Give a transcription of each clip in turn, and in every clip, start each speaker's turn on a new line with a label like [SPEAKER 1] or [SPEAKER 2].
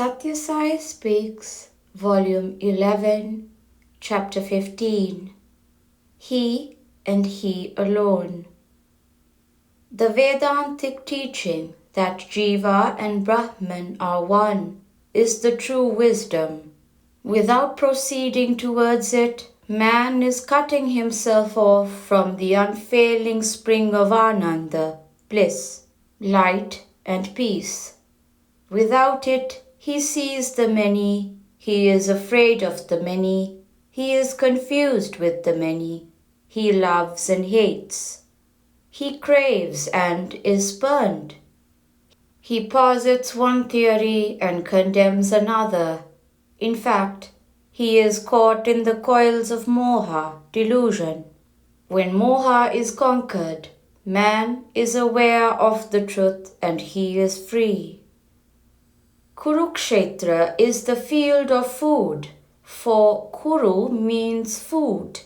[SPEAKER 1] Sathya Sai Speaks, Volume 11, Chapter 15. He and He Alone. The Vedantic teaching that Jiva and Brahman are one is the true wisdom. Without proceeding towards it, man is cutting himself off from the unfailing spring of Ananda, bliss, light and peace. Without it, he sees the many, he is afraid of the many, he is confused with the many, he loves and hates. He craves and is spurned. He posits one theory and condemns another. In fact, he is caught in the coils of moha, delusion. When moha is conquered, man is aware of the truth and he is free. Kurukshetra is the field of food, for Kuru means food.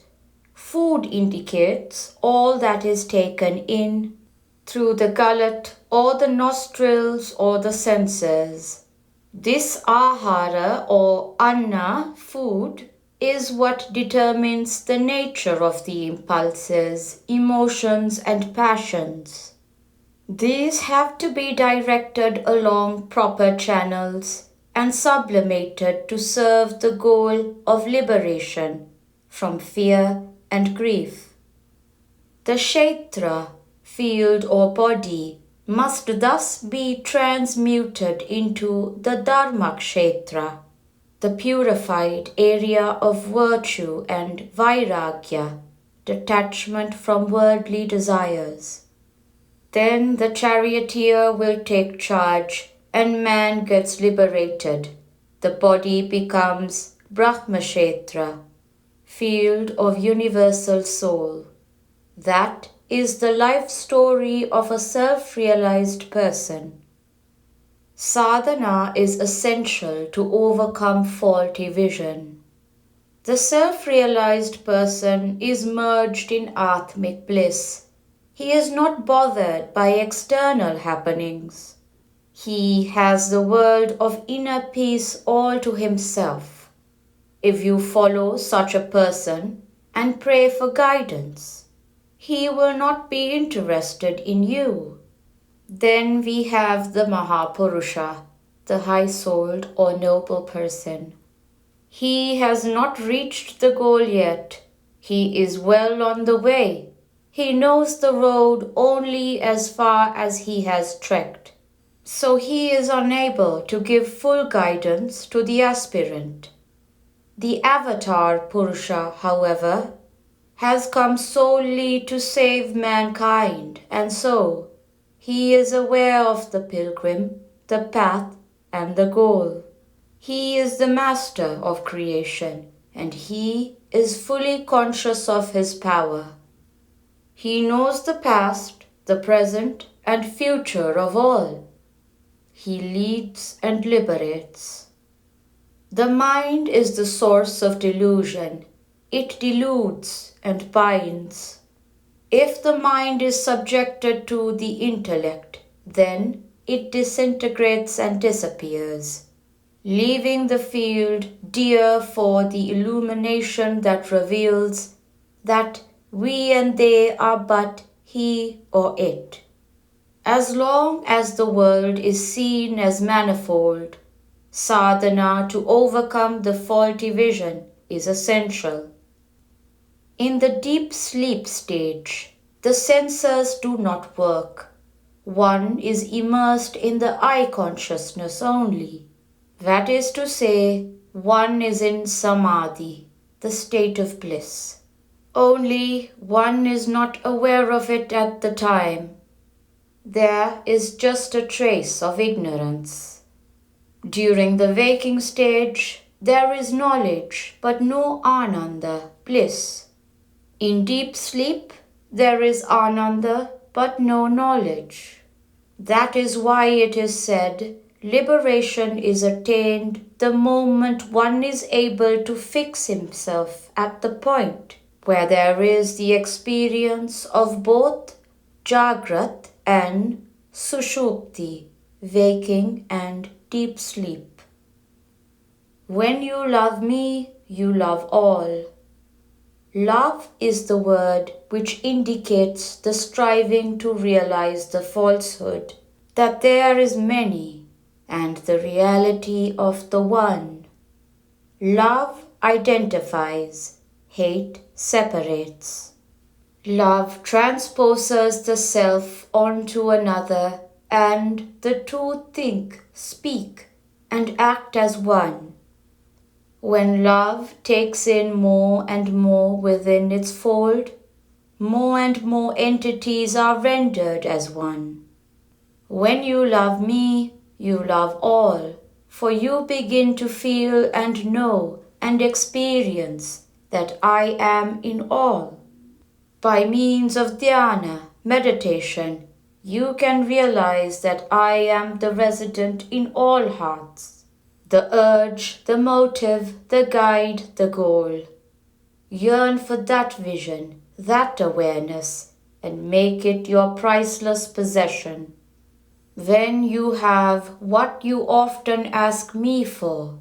[SPEAKER 1] Food indicates all that is taken in through the gullet or the nostrils or the senses. This ahara or anna, food, is what determines the nature of the impulses, emotions and passions. These have to be directed along proper channels and sublimated to serve the goal of liberation from fear and grief. The kshetra, field or body, must thus be transmuted into the dharma kshetra, the purified area of virtue and vairagya, detachment from worldly desires. Then the charioteer will take charge and man gets liberated. The body becomes Brahmashetra, field of universal soul. That is the life story of a self-realized person. Sadhana is essential to overcome faulty vision. The self-realized person is merged in Atmic bliss. He is not bothered by external happenings. He has the world of inner peace all to himself. If you follow such a person and pray for guidance, he will not be interested in you. Then we have the Mahapurusha, the high-souled or noble person. He has not reached the goal yet. He is well on the way. He knows the road only as far as he has trekked, so he is unable to give full guidance to the aspirant. The Avatar Purusha, however, has come solely to save mankind, and so he is aware of the pilgrim, the path, and the goal. He is the master of creation, and he is fully conscious of his power. He knows the past, the present, and future of all. He leads and liberates. The mind is the source of delusion. It deludes and binds. If the mind is subjected to the intellect, then it disintegrates and disappears, leaving the field dear for the illumination that reveals that we and they are but he or it. As long as the world is seen as manifold, sadhana to overcome the faulty vision is essential. In the deep sleep stage, the senses do not work. One is immersed in the eye consciousness only. That is to say, one is in samadhi, the state of bliss. Only one is not aware of it at the time. There is just a trace of ignorance. During the waking stage, there is knowledge but no ananda, bliss. In deep sleep, there is ananda but no knowledge. That is why it is said, liberation is attained the moment one is able to fix himself at the point where there is the experience of both Jagrat and Sushupti, waking and deep sleep. When you love me, you love all. Love is the word which indicates the striving to realize the falsehood that there is many and the reality of the one. Love identifies, hate separates. Love transposes the self onto another, and the two think, speak, and act as one. When love takes in more and more within its fold, more and more entities are rendered as one. When you love me, you love all, for you begin to feel and know and experience that I am in all. By means of dhyana, meditation, you can realize that I am the resident in all hearts, the urge, the motive, the guide, the goal. Yearn for that vision, that awareness, and make it your priceless possession. Then you have what you often ask me for,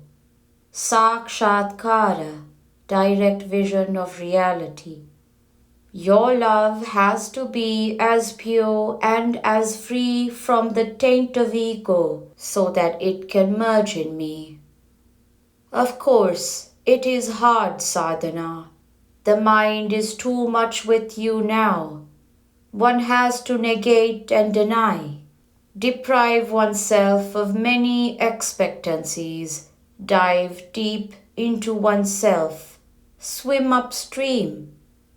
[SPEAKER 1] sakshatkara, direct vision of reality. Your love has to be as pure and as free from the taint of ego so that it can merge in me. Of course, it is hard sadhana. The mind is too much with you now. One has to negate and deny, deprive oneself of many expectancies, dive deep into oneself, swim upstream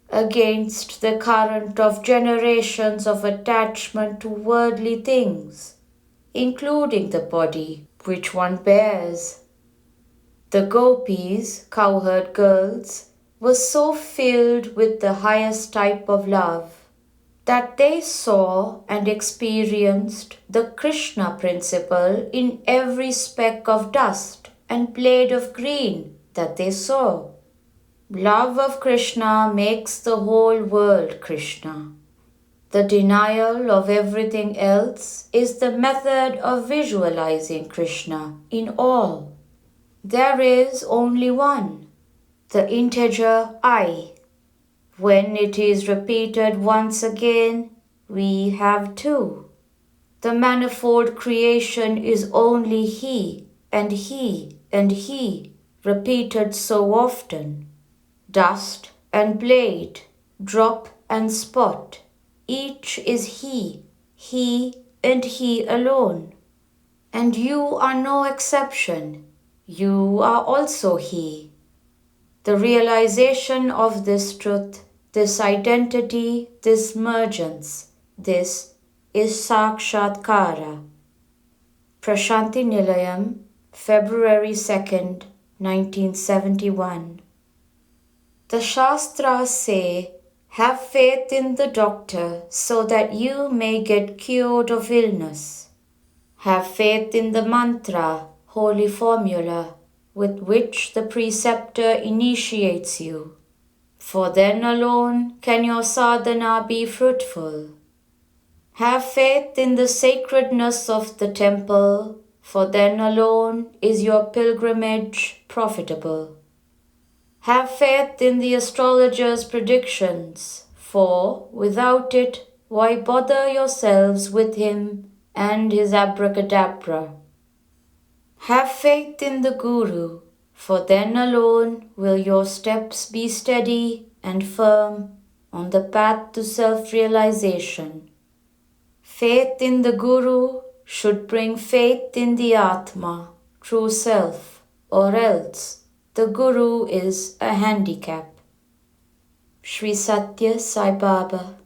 [SPEAKER 1] against the current of generations of attachment to worldly things, including the body which one bears. The gopis, cowherd girls, were so filled with the highest type of love that they saw and experienced the Krishna principle in every speck of dust and blade of green that they saw. Love of Krishna makes the whole world Krishna. The denial of everything else is the method of visualizing Krishna in all. There is only one, the integer I. When it is repeated once again, we have two. The manifold creation is only He, and He, and He, repeated so often. Dust and blade, drop and spot, each is He and He alone. And you are no exception, you are also He. The realization of this truth, this identity, this mergence, this is Sakshatkara. Prashanti Nilayam, February 2nd, 1971. The Shastras say, have faith in the doctor so that you may get cured of illness. Have faith in the mantra, holy formula, with which the preceptor initiates you, for then alone can your sadhana be fruitful. Have faith in the sacredness of the temple, for then alone is your pilgrimage profitable. Have faith in the astrologer's predictions, for without it, why bother yourselves with him and his abracadabra? Have faith in the Guru, for then alone will your steps be steady and firm on the path to self-realization. Faith in the Guru should bring faith in the Atma, true self, or else the Guru is a handicap. Shri Sathya Sai Baba.